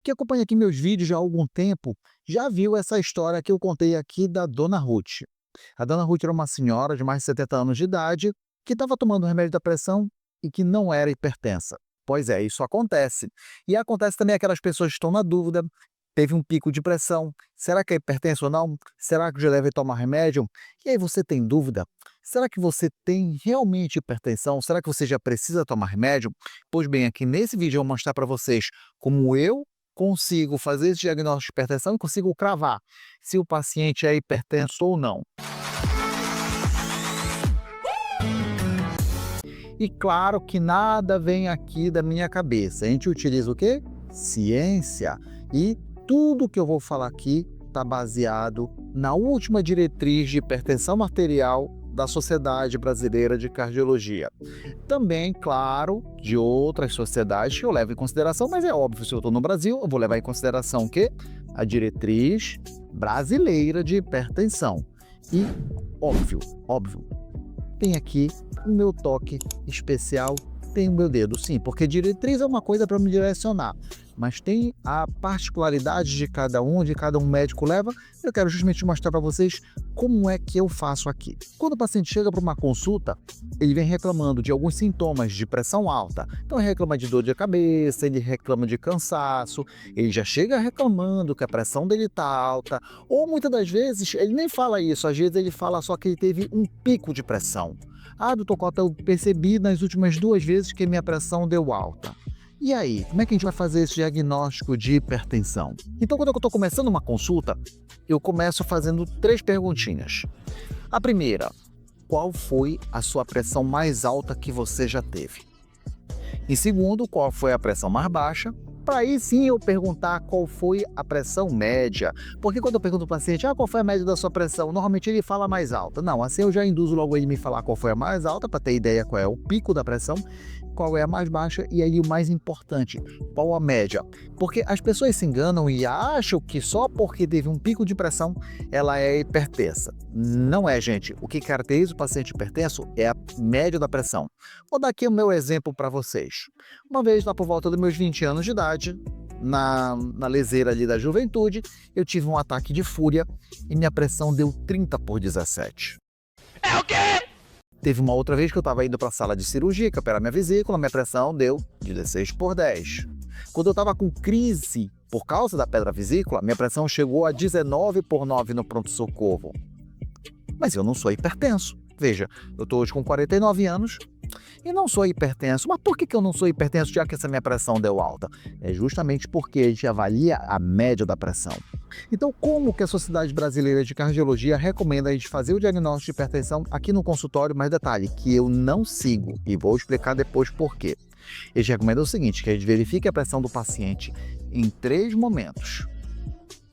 Que acompanha aqui meus vídeos já há algum tempo, já viu essa história que eu contei aqui da Dona Ruth. A Dona Ruth era uma senhora de mais de 70 anos de idade que estava tomando remédio da pressão e que não era hipertensa. Pois é, isso acontece. E acontece também aquelas pessoas que estão na dúvida, teve um pico de pressão, será que é hipertenso ou não? Será que já deve tomar remédio? E aí você tem dúvida? Será que você tem realmente hipertensão? Será que você já precisa tomar remédio? Pois bem, aqui nesse vídeo eu vou mostrar para vocês como eu consigo fazer esse diagnóstico de hipertensão e consigo cravar se o paciente é hipertenso ou não. E claro que nada vem aqui da minha cabeça. A gente utiliza o quê? Ciência. E tudo que eu vou falar aqui está baseado na última diretriz de hipertensão arterial da Sociedade Brasileira de Cardiologia. Também, claro, de outras sociedades que eu levo em consideração, mas é óbvio, se eu estou no Brasil, eu vou levar em consideração o quê? A diretriz brasileira de hipertensão. E, óbvio, tem aqui o meu toque especial, tem o meu dedo, sim, porque diretriz é uma coisa para me direcionar, mas tem a particularidade de cada um médico leva. Eu quero justamente mostrar para vocês como é que eu faço aqui. Quando o paciente chega para uma consulta, ele vem reclamando de alguns sintomas de pressão alta. Então ele reclama de dor de cabeça, ele reclama de cansaço, ele já chega reclamando que a pressão dele está alta, ou muitas das vezes ele nem fala isso, às vezes ele fala só que ele teve um pico de pressão. Ah, doutor Cota, eu percebi nas últimas 2 vezes que minha pressão deu alta. E aí, como é que a gente vai fazer esse diagnóstico de hipertensão? Então, quando eu estou começando uma consulta, eu começo fazendo 3 perguntinhas. A primeira, qual foi a sua pressão mais alta que você já teve? Em segundo, qual foi a pressão mais baixa? Para aí sim eu perguntar qual foi a pressão média. Porque quando eu pergunto ao paciente, qual foi a média da sua pressão? Normalmente ele fala mais alta. Não, assim eu já induzo logo ele me falar qual foi a mais alta, para ter ideia qual é o pico da pressão, qual é a mais baixa e aí o mais importante, qual a média. Porque as pessoas se enganam e acham que só porque teve um pico de pressão, ela é hipertensa. Não é, gente. O que caracteriza o paciente hipertenso é a média da pressão. Vou dar aqui o meu exemplo para vocês. Uma vez, lá por volta dos meus 20 anos de idade, na leseira ali da juventude, eu tive um ataque de fúria e minha pressão deu 30/17. É o quê? Teve uma outra vez que eu estava indo para a sala de cirurgia, que operar minha vesícula, minha pressão deu 16/10. Quando eu estava com crise por causa da pedra vesícula, minha pressão chegou a 19/9 no pronto-socorro. Mas eu não sou hipertenso. Veja, eu estou hoje com 49 anos e não sou hipertenso. Mas por que eu não sou hipertenso já que essa minha pressão deu alta? É justamente porque a gente avalia a média da pressão. Então, como que a Sociedade Brasileira de Cardiologia recomenda a gente fazer o diagnóstico de hipertensão aqui no consultório? Mais detalhe, que eu não sigo e vou explicar depois por quê. Eles recomendam o seguinte, que a gente verifique a pressão do paciente em 3 momentos.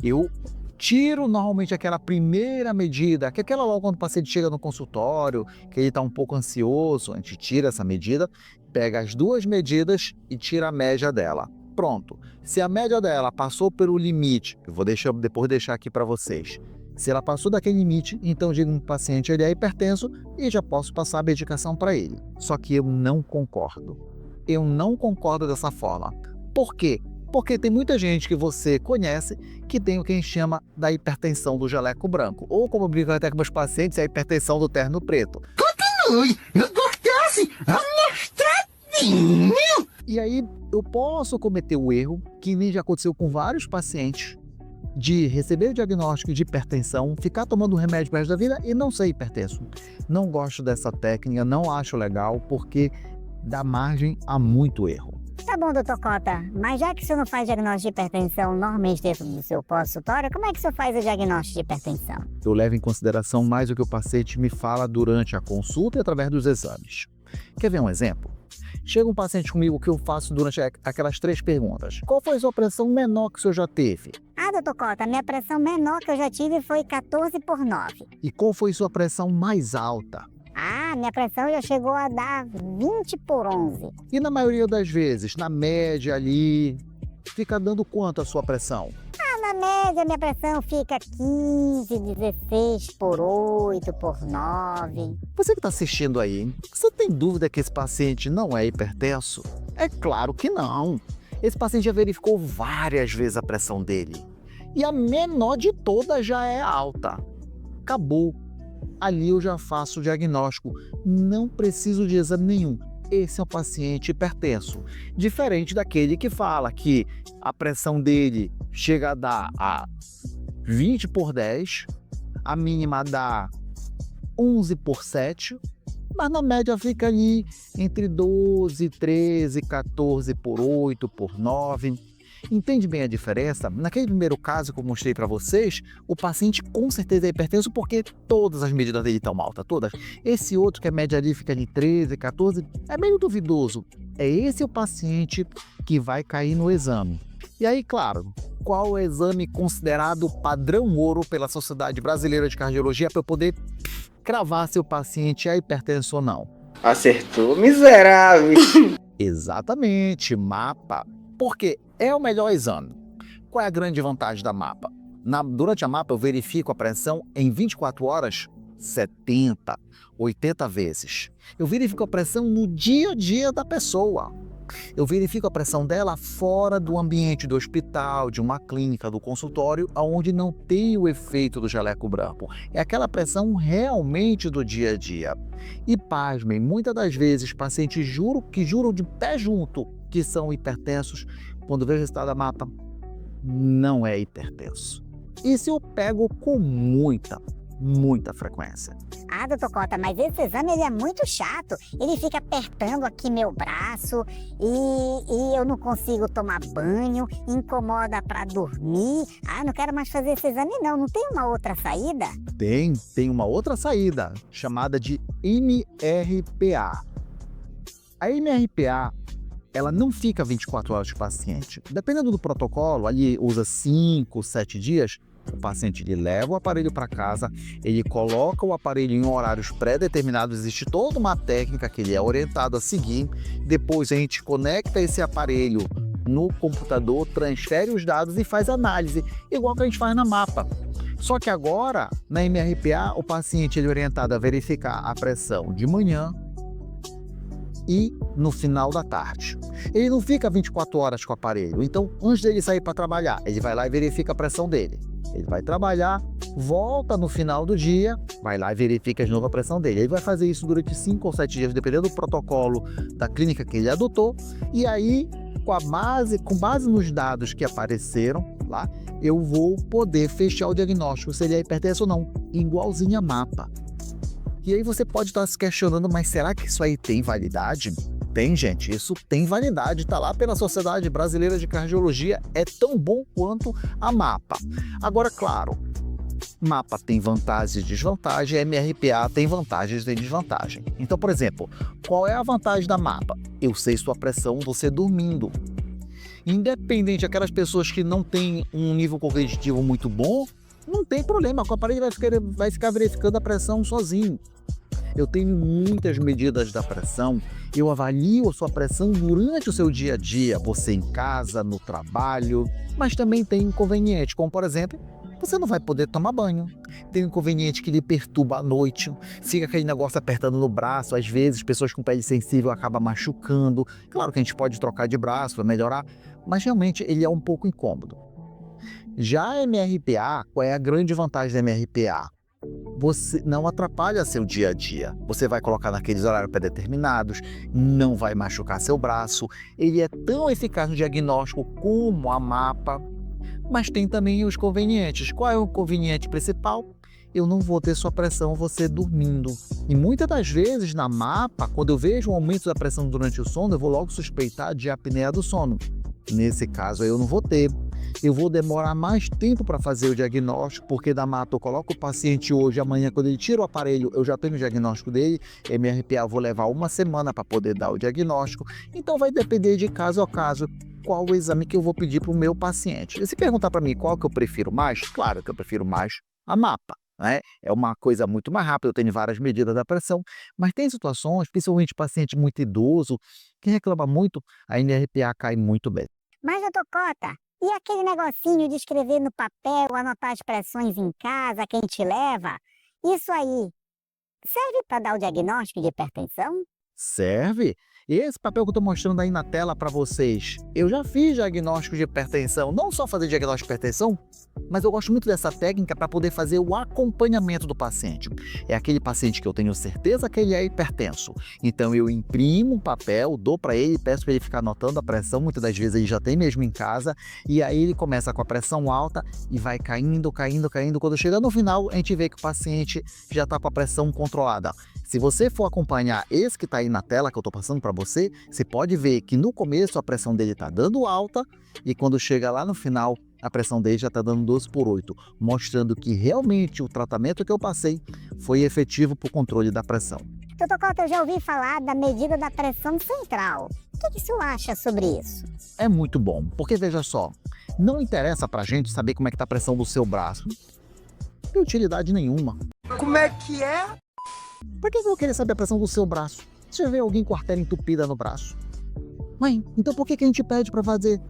Eu tiro normalmente aquela primeira medida, que é aquela logo quando o paciente chega no consultório, que ele está um pouco ansioso, a gente tira essa medida, pega as 2 medidas e tira a média dela. Pronto. Se a média dela passou pelo limite, eu vou depois deixar aqui para vocês. Se ela passou daquele limite, então digo que o paciente ele é hipertenso e já posso passar a medicação para ele. Só que eu não concordo. Eu não concordo dessa forma. Por quê? Porque tem muita gente que você conhece que tem o que a gente chama da hipertensão do jaleco branco. Ou, como eu brinco até com meus pacientes, é a hipertensão do terno preto. Continue! Eu gostasse! Amostradinho! E aí eu posso cometer o erro, que nem já aconteceu com vários pacientes, de receber o diagnóstico de hipertensão, ficar tomando remédio para o resto da vida e não ser hipertenso. Não gosto dessa técnica, não acho legal, porque dá margem a muito erro. Tá bom, doutor Cota, mas já que o senhor não faz diagnóstico de hipertensão normalmente dentro do seu consultório, como é que o senhor faz o diagnóstico de hipertensão? Eu levo em consideração mais o que o paciente me fala durante a consulta e através dos exames. Quer ver um exemplo? Chega um paciente comigo que eu faço durante aquelas 3 perguntas. Qual foi a sua pressão menor que o senhor já teve? Ah, doutor Cota, a minha pressão menor que eu já tive foi 14/9. E qual foi sua pressão mais alta? Ah, minha pressão já chegou a dar 20/11. E na maioria das vezes, na média ali, fica dando quanto a sua pressão? Na média, minha pressão fica 15, 16/8/9. Você que está assistindo aí, você tem dúvida que esse paciente não é hipertenso? É claro que não. Esse paciente já verificou várias vezes a pressão dele. E a menor de todas já é alta. Acabou. Ali eu já faço o diagnóstico. Não preciso de exame nenhum. Esse é um paciente hipertenso. Diferente daquele que fala que a pressão dele chega a dar a 20/10, a mínima dá 11/7, mas na média fica ali entre 12, 13, 14/8/9. Entende bem a diferença? Naquele primeiro caso que eu mostrei para vocês, o paciente com certeza é hipertenso porque todas as medidas dele estão altas, todas. Esse outro que a média ali fica de 13, 14, é meio duvidoso. É esse o paciente que vai cair no exame. E aí, claro, qual o exame considerado padrão ouro pela Sociedade Brasileira de Cardiologia para eu poder cravar se o paciente é hipertenso ou não? Acertou, miserável. Exatamente, mapa. Porque é o melhor exame. Qual é a grande vantagem da mapa? Durante a mapa eu verifico a pressão em 24 horas 70, 80 vezes. Eu verifico a pressão no dia a dia da pessoa. Eu verifico a pressão dela fora do ambiente do hospital, de uma clínica, do consultório, onde não tem o efeito do jaleco branco. É aquela pressão realmente do dia a dia. E pasmem, muitas das vezes pacientes juram de pé junto que são hipertensos, quando vê o resultado da mapa, não é hipertenso. Isso eu pego com muita frequência. Ah, doutor Cota, mas esse exame ele é muito chato. Ele fica apertando aqui meu braço e eu não consigo tomar banho, incomoda para dormir. Ah, não quero mais fazer esse exame não. Não tem uma outra saída? Tem uma outra saída, chamada de MRPA. A MRPA, ela não fica 24 horas com o paciente. Dependendo do protocolo, ali usa 5, 7 dias, o paciente ele leva o aparelho para casa, ele coloca o aparelho em horários pré-determinados, existe toda uma técnica que ele é orientado a seguir. Depois a gente conecta esse aparelho no computador, transfere os dados e faz análise, igual que a gente faz na mapa. Só que agora, na MRPA, o paciente ele é orientado a verificar a pressão de manhã e no final da tarde. Ele não fica 24 horas com o aparelho, então antes dele sair para trabalhar, ele vai lá e verifica a pressão dele. Ele vai trabalhar, volta no final do dia, vai lá e verifica de novo a pressão dele. Ele vai fazer isso durante 5 ou 7 dias, dependendo do protocolo da clínica que ele adotou, e aí, com base nos dados que apareceram lá, eu vou poder fechar o diagnóstico se ele é hipertenso ou não, igualzinho a mapa. E aí você pode estar se questionando, mas será que isso aí tem validade? Tem, gente, isso tem validade, está lá pela Sociedade Brasileira de Cardiologia, é tão bom quanto a mapa. Agora, claro, mapa tem vantagens e desvantagens, MRPA tem vantagens e desvantagens. Então, por exemplo, qual é a vantagem da mapa? Eu sei sua pressão você dormindo. Independente daquelas pessoas que não têm um nível cognitivo muito bom, não tem problema, o aparelho vai ficar verificando a pressão sozinho. Eu tenho muitas medidas da pressão, eu avalio a sua pressão durante o seu dia a dia, você em casa, no trabalho, mas também tem inconveniente, como por exemplo, você não vai poder tomar banho. Tem um inconveniente que lhe perturba à noite, fica aquele negócio apertando no braço, às vezes pessoas com pele sensível acabam machucando. Claro que a gente pode trocar de braço para melhorar, mas realmente ele é um pouco incômodo. Já a MRPA, qual é a grande vantagem da MRPA? Você não atrapalha seu dia a dia. Você vai colocar naqueles horários pré-determinados, não vai machucar seu braço. Ele é tão eficaz no diagnóstico como a mapa, mas tem também os convenientes. Qual é o conveniente principal? Eu não vou ter sua pressão você dormindo. E muitas das vezes na mapa, quando eu vejo um aumento da pressão durante o sono, eu vou logo suspeitar de apneia do sono. Nesse caso eu não vou ter. Eu vou demorar mais tempo para fazer o diagnóstico, porque da mapa eu coloco o paciente hoje, amanhã quando ele tira o aparelho eu já tenho o diagnóstico dele, MRPA eu vou levar uma semana para poder dar o diagnóstico, então vai depender de caso a caso qual o exame que eu vou pedir para o meu paciente. E se perguntar para mim qual que eu prefiro mais, claro que eu prefiro mais a mapa, né? É uma coisa muito mais rápida, eu tenho várias medidas da pressão, mas tem situações, principalmente paciente muito idoso, que reclama muito, a MRPA cai muito bem. Mas, doutor Cota, e aquele negocinho de escrever no papel, anotar as pressões em casa que a gente leva? Isso aí serve para dar o diagnóstico de hipertensão? Serve. Esse papel que eu estou mostrando aí na tela para vocês, eu já fiz diagnóstico de hipertensão, não só fazer diagnóstico de hipertensão, mas eu gosto muito dessa técnica para poder fazer o acompanhamento do paciente. É aquele paciente que eu tenho certeza que ele é hipertenso. Então eu imprimo um papel, dou para ele, peço para ele ficar anotando a pressão, muitas das vezes ele já tem mesmo em casa, e aí ele começa com a pressão alta e vai caindo, caindo, caindo. Quando chega no final, a gente vê que o paciente já está com a pressão controlada. Se você for acompanhar esse que está aí na tela que eu estou passando para você, você pode ver que no começo a pressão dele está dando alta e quando chega lá no final a pressão dele já está dando 12/8, mostrando que realmente o tratamento que eu passei foi efetivo para o controle da pressão. Doutor Cota, eu já ouvi falar da medida da pressão central. O que o senhor acha sobre isso? É muito bom, porque veja só, não interessa para a gente saber como é que está a pressão do seu braço. Não tem utilidade nenhuma. Como é que é? Por que eu vou querer saber a pressão do seu braço? Você já vê alguém com a artéria entupida no braço? Mãe, então por que a gente pede para fazer?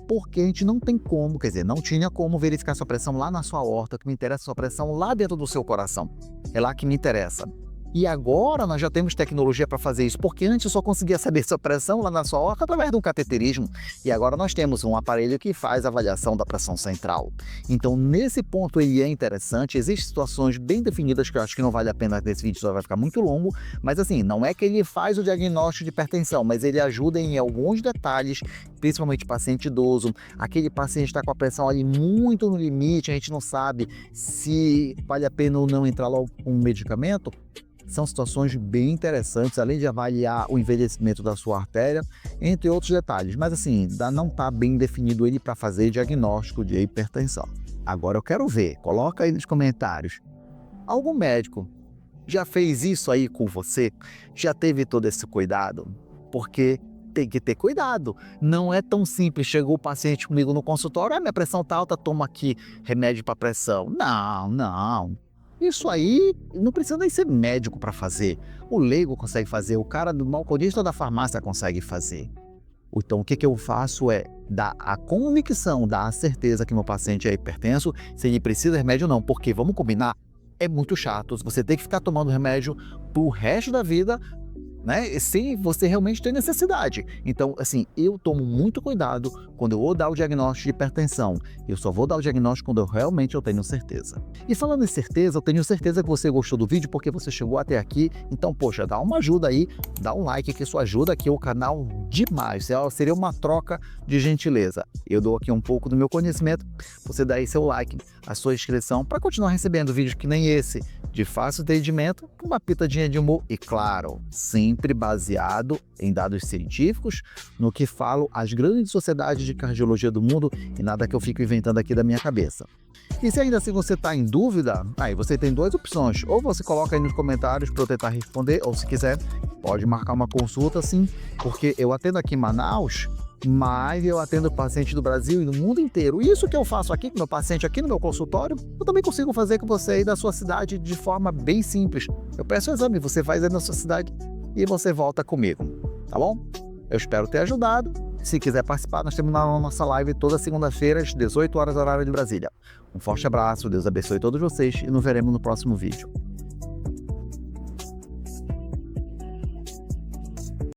Porque a gente não tem como, quer dizer, não tinha como verificar sua pressão lá na sua aorta, que me interessa a sua pressão lá dentro do seu coração. É lá que me interessa. E agora nós já temos tecnologia para fazer isso, porque antes eu só conseguia saber sua pressão lá na sua aorta através de um cateterismo. E agora nós temos um aparelho que faz a avaliação da pressão central. Então, nesse ponto ele é interessante, existem situações bem definidas que eu acho que não vale a pena nesse vídeo, só vai ficar muito longo, mas assim, não é que ele faz o diagnóstico de hipertensão, mas ele ajuda em alguns detalhes, principalmente paciente idoso, aquele paciente está com a pressão ali muito no limite, a gente não sabe se vale a pena ou não entrar logo com um medicamento. São situações bem interessantes, além de avaliar o envelhecimento da sua artéria, entre outros detalhes. Mas assim, ainda não está bem definido ele para fazer diagnóstico de hipertensão. Agora eu quero ver, coloca aí nos comentários. Algum médico já fez isso aí com você? Já teve todo esse cuidado? Porque tem que ter cuidado. Não é tão simples. Chegou o paciente comigo no consultório, minha pressão está alta, toma aqui remédio para pressão. Não, não. Isso aí não precisa nem ser médico para fazer. O leigo consegue fazer, o cara do balconista da farmácia consegue fazer. Então o que eu faço é dar a convicção, dar a certeza que meu paciente é hipertenso, se ele precisa de remédio ou não, porque vamos combinar, é muito chato você ter que ficar tomando remédio pro resto da vida, né, sem você realmente ter necessidade. Então, assim, eu tomo muito cuidado quando eu vou dar o diagnóstico de hipertensão. Eu só vou dar o diagnóstico quando eu tenho certeza. E falando em certeza, eu tenho certeza que você gostou do vídeo porque você chegou até aqui. Então, poxa, dá uma ajuda aí, dá um like que isso ajuda aqui o canal demais. Seria uma troca de gentileza. Eu dou aqui um pouco do meu conhecimento, você dá aí seu like, a sua inscrição para continuar recebendo vídeos que nem esse, de fácil entendimento, com uma pitadinha de humor e, claro, sempre baseado em dados científicos, no que falo as grandes sociedades de cardiologia do mundo e nada que eu fico inventando aqui da minha cabeça. E se ainda assim você está em dúvida, aí você tem duas opções, ou você coloca aí nos comentários para eu tentar responder, ou se quiser, pode marcar uma consulta sim, porque eu atendo aqui em Manaus, mas eu atendo paciente do Brasil e do mundo inteiro. Isso que eu faço aqui com meu paciente, aqui no meu consultório, eu também consigo fazer com você aí da sua cidade de forma bem simples. Eu peço o exame, você faz aí na sua cidade e você volta comigo, tá bom? Eu espero ter ajudado. Se quiser participar, nós temos na nossa live toda segunda-feira às 18 horas horário de Brasília. Um forte abraço, Deus abençoe todos vocês e nos veremos no próximo vídeo.